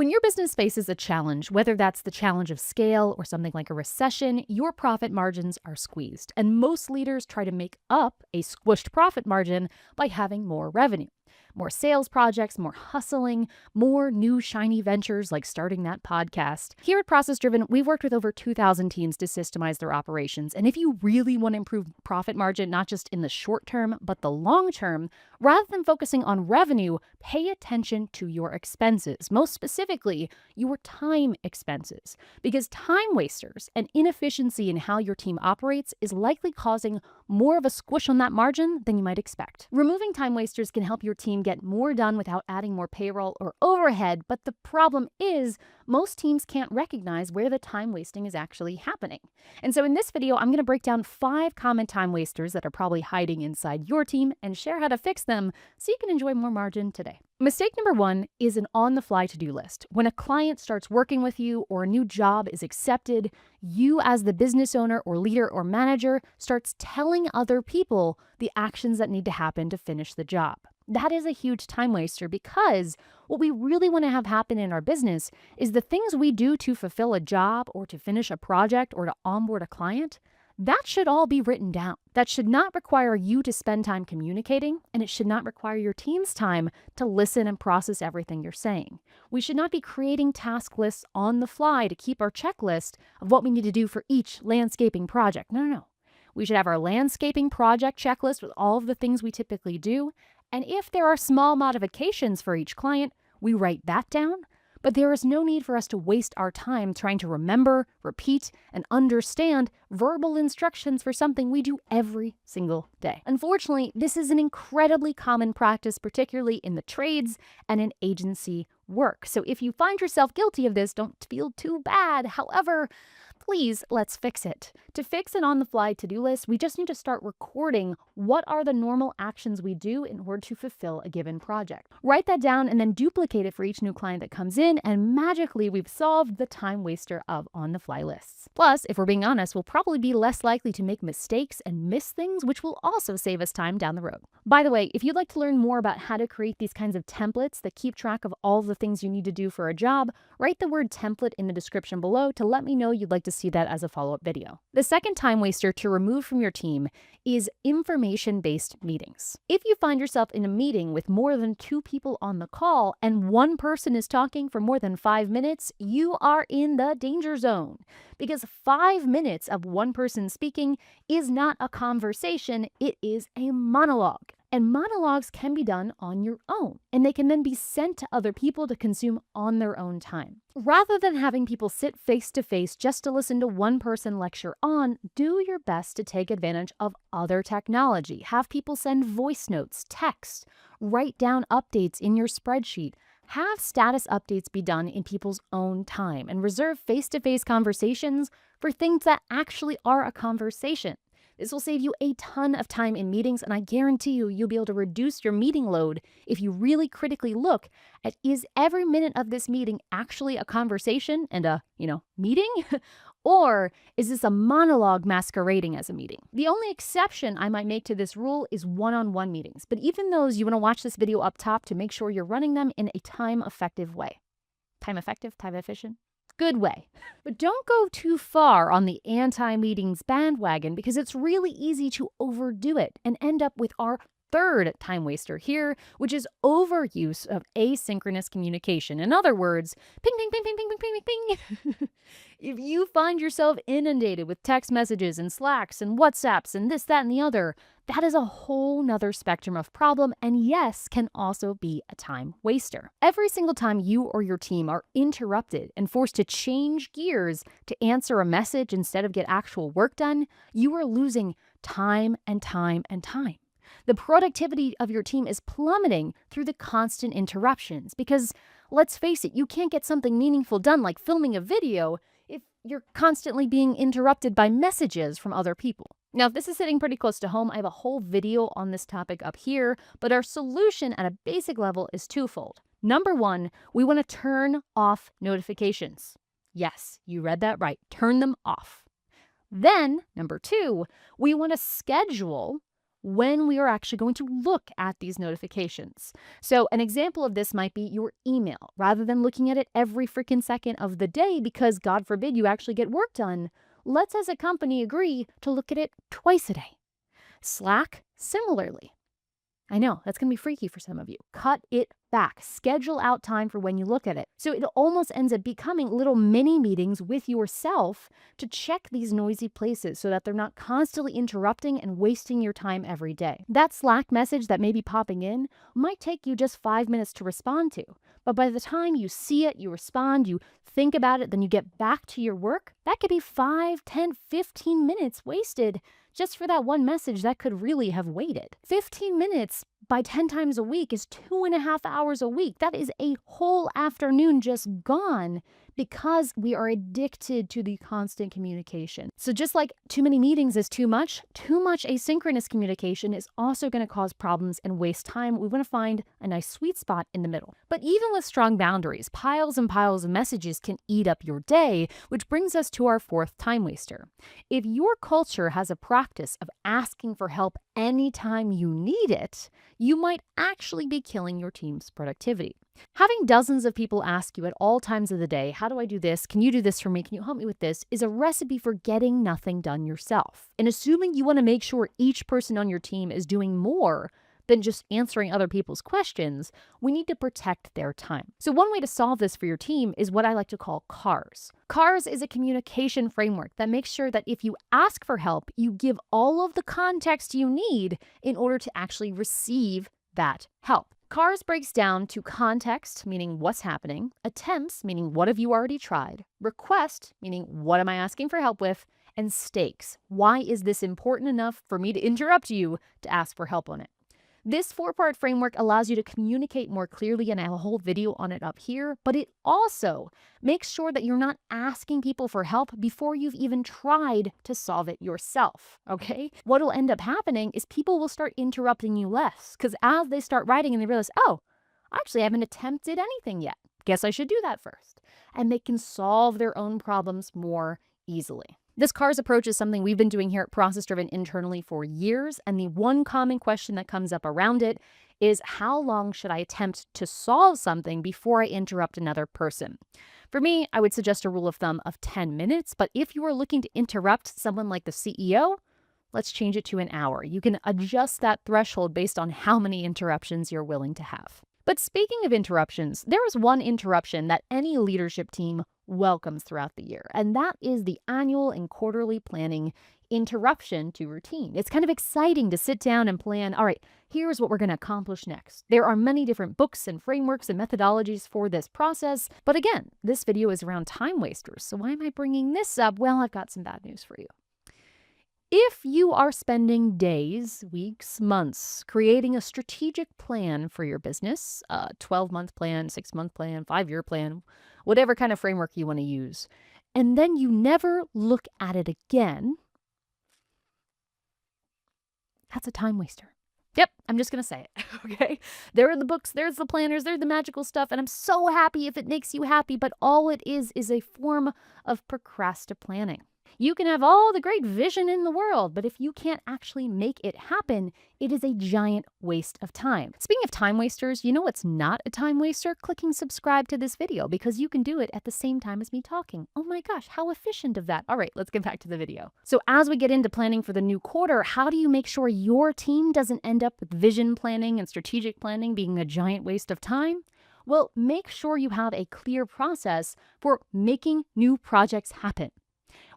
When your business faces a challenge, whether that's the challenge of scale or something like a recession, your profit margins are squeezed. And most leaders try to make up a squished profit margin by having more revenue. More sales projects, more hustling, more new shiny ventures like starting that podcast. Here at ProcessDriven, we've worked with over 2,000 teams to systemize their operations. And if you really want to improve profit margin, not just in the short term, but the long term, rather than focusing on revenue, pay attention to your expenses, most specifically, your time expenses. Because time wasters and inefficiency in how your team operates is likely causing more of a squish on that margin than you might expect. Removing time wasters can help your team get more done without adding more payroll or overhead, but the problem is most teams can't recognize where the time wasting is actually happening. And so in this video, I'm going to break down 5 common time wasters that are probably hiding inside your team and share how to fix them so you can enjoy more margin today. Mistake number 1 is an on-the-fly to-do list. When a client starts working with you or a new job is accepted, you as the business owner or leader or manager starts telling other people the actions that need to happen to finish the job. That is a huge time waster because what we really want to have happen in our business is the things we do to fulfill a job or to finish a project or to onboard a client. That should all be written down. That should not require you to spend time communicating, and it should not require your team's time to listen and process everything you're saying. We should not be creating task lists on the fly to keep our checklist of what we need to do for each landscaping project. No. We should have our landscaping project checklist with all of the things we typically do, and if there are small modifications for each client, we write that down. But there is no need for us to waste our time trying to remember, repeat, and understand verbal instructions for something we do every single day. Unfortunately, this is an incredibly common practice, particularly in the trades and in agency work. So if you find yourself guilty of this, don't feel too bad. However, please, let's fix it. To fix an on-the-fly to-do list, we just need to start recording what are the normal actions we do in order to fulfill a given project. Write that down and then duplicate it for each new client that comes in, and magically we've solved the time waster of on-the-fly lists. Plus, if we're being honest, we'll probably be less likely to make mistakes and miss things, which will also save us time down the road. By the way, if you'd like to learn more about how to create these kinds of templates that keep track of all the things you need to do for a job, write the word template in the description below to let me know you'd like to see that as a follow-up video. The second time waster to remove from your team is information-based meetings. If you find yourself in a meeting with more than 2 people on the call and one person is talking for more than 5 minutes, you are in the danger zone. Because 5 minutes of one person speaking is not a conversation, it is a monologue. And monologues can be done on your own, and they can then be sent to other people to consume on their own time. Rather than having people sit face to face just to listen to one person lecture on, do your best to take advantage of other technology. Have people send voice notes, text, write down updates in your spreadsheet. Have status updates be done in people's own time, and reserve face-to-face conversations for things that actually are a conversation. This will save you a ton of time in meetings, and I guarantee you'll be able to reduce your meeting load if you really critically look at, is every minute of this meeting actually a conversation and a, meeting? Or is this a monologue masquerading as a meeting? The only exception I might make to this rule is one-on-one meetings, but even those, you want to watch this video up top to make sure you're running them in a time-effective way. Time-effective? Time-efficient? Good way. But don't go too far on the anti-meetings bandwagon because it's really easy to overdo it and end up with our third time waster here, which is overuse of asynchronous communication. In other words, ping, ping, ping, ping, ping, ping, ping, ping, ping. If you find yourself inundated with text messages and Slacks and WhatsApps and this, that, and the other, that is a whole nother spectrum of problem, and yes, can also be a time waster. Every single time you or your team are interrupted and forced to change gears to answer a message instead of get actual work done, you are losing time and time and time. The productivity of your team is plummeting through the constant interruptions because, let's face it, you can't get something meaningful done like filming a video if you're constantly being interrupted by messages from other people. Now, if this is sitting pretty close to home, I have a whole video on this topic up here, but our solution at a basic level is twofold. Number 1, we want to turn off notifications. Yes, you read that right. Turn them off. Then, number 2, we want to schedule when we are actually going to look at these notifications. So an example of this might be your email. Rather than looking at it every freaking second of the day because God forbid you actually get work done, let's as a company agree to look at it twice a day. Slack, similarly. I know, that's going to be freaky for some of you. Cut it back. Schedule out time for when you look at it. So it almost ends up becoming little mini meetings with yourself to check these noisy places so that they're not constantly interrupting and wasting your time every day. That Slack message that may be popping in might take you just 5 minutes to respond to. But by the time you see it, you respond, you think about it, then you get back to your work, that could be 5, 10, 15 minutes wasted just for that one message that could really have waited. 15 minutes by 10 times a week is 2.5 hours a week. That is a whole afternoon just gone because we are addicted to the constant communication. So just like too many meetings is too much asynchronous communication is also going to cause problems and waste time. We want to find a nice sweet spot in the middle. But even with strong boundaries, piles and piles of messages can eat up your day, which brings us to our fourth time waster. If your culture has a practice of asking for help anytime you need it, you might actually be killing your team's productivity. Having dozens of people ask you at all times of the day, how do I do this? Can you do this for me? Can you help me with this? Is a recipe for getting nothing done yourself. And assuming you want to make sure each person on your team is doing more than just answering other people's questions, we need to protect their time. So one way to solve this for your team is what I like to call CARS. CARS is a communication framework that makes sure that if you ask for help, you give all of the context you need in order to actually receive that help. CARS breaks down to context, meaning what's happening, attempts, meaning what have you already tried, request, meaning what am I asking for help with, and stakes. Why is this important enough for me to interrupt you to ask for help on it? This 4-part framework allows you to communicate more clearly, and I have a whole video on it up here, but it also makes sure that you're not asking people for help before you've even tried to solve it yourself, okay? What'll end up happening is people will start interrupting you less, because as they start writing and they realize, oh, I actually haven't attempted anything yet. Guess I should do that first. And they can solve their own problems more easily. This CARS approach is something we've been doing here at ProcessDriven internally for years, and the one common question that comes up around it is how long should I attempt to solve something before I interrupt another person? For me, I would suggest a rule of thumb of 10 minutes, but if you are looking to interrupt someone like the CEO, let's change it to an hour. You can adjust that threshold based on how many interruptions you're willing to have. But speaking of interruptions, there is one interruption that any leadership team welcomes throughout the year, and that is the annual and quarterly planning interruption to routine. It's kind of exciting to sit down and plan, all right, here's what we're going to accomplish next. There are many different books and frameworks and methodologies for this process, but again, this video is around time wasters, so why am I bringing this up? Well, I've got some bad news for you. If you are spending days, weeks, months creating a strategic plan for your business, a 12-month plan, 6-month plan, 5-year plan, whatever kind of framework you want to use, and then you never look at it again, that's a time waster. Yep, I'm just going to say it, okay? There are the books, there's the planners, there's the magical stuff, and I'm so happy if it makes you happy, but all it is a form of procrastinating. You can have all the great vision in the world, but if you can't actually make it happen, it is a giant waste of time. Speaking of time wasters, you know what's not a time waster? Clicking subscribe to this video, because you can do it at the same time as me talking. Oh my gosh, how efficient of that. All right, let's get back to the video. So as we get into planning for the new quarter, how do you make sure your team doesn't end up with vision planning and strategic planning being a giant waste of time? Well, make sure you have a clear process for making new projects happen.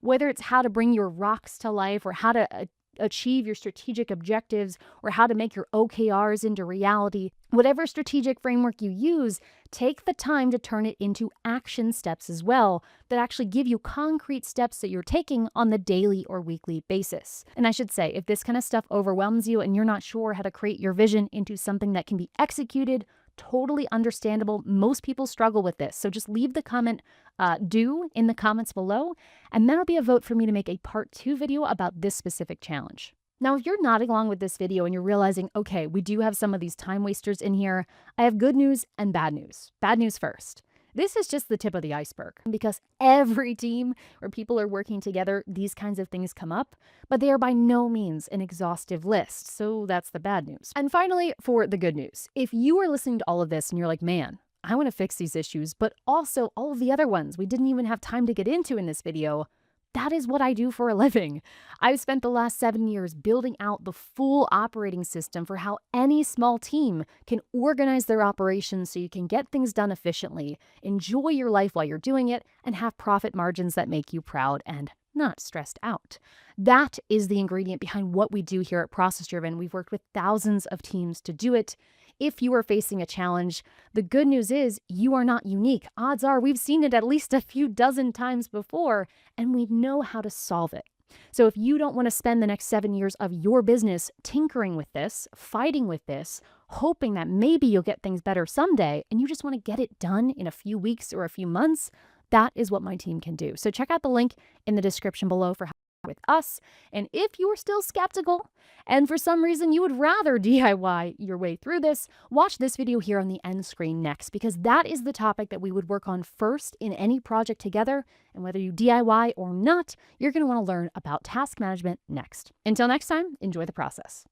Whether it's how to bring your rocks to life, or how to achieve your strategic objectives, or how to make your OKRs into reality, whatever strategic framework you use, take the time to turn it into action steps as well that actually give you concrete steps that you're taking on the daily or weekly basis. And I should say, if this kind of stuff overwhelms you and you're not sure how to create your vision into something that can be executed, totally understandable. Most people struggle with this. So just leave the comment do in the comments below, and that'll be a vote for me to make a part 2 video about this specific challenge. Now, if you're nodding along with this video and you're realizing, okay, we do have some of these time wasters in here, I have good news and bad news. Bad news first. This is just the tip of the iceberg because every team where people are working together, these kinds of things come up, but they are by no means an exhaustive list. So that's the bad news. And finally, for the good news, if you are listening to all of this and you're like, man, I want to fix these issues, but also all of the other ones we didn't even have time to get into in this video, that is what I do for a living. I've spent the last 7 years building out the full operating system for how any small team can organize their operations so you can get things done efficiently, enjoy your life while you're doing it, and have profit margins that make you proud and not stressed out. That is the ingredient behind what we do here at ProcessDriven. We've worked with thousands of teams to do it. If you are facing a challenge, the good news is you are not unique. Odds are we've seen it at least a few dozen times before, and we know how to solve it. So if you don't want to spend the next 7 years of your business tinkering with this, fighting with this, hoping that maybe you'll get things better someday, and you just want to get it done in a few weeks or a few months, that is what my team can do. So check out the link in the description below for how with us. And if you are still skeptical and for some reason you would rather DIY your way through this, watch this video here on the end screen next, because that is the topic that we would work on first in any project together. And whether you DIY or not, you're going to want to learn about task management next. Until next time, enjoy the process.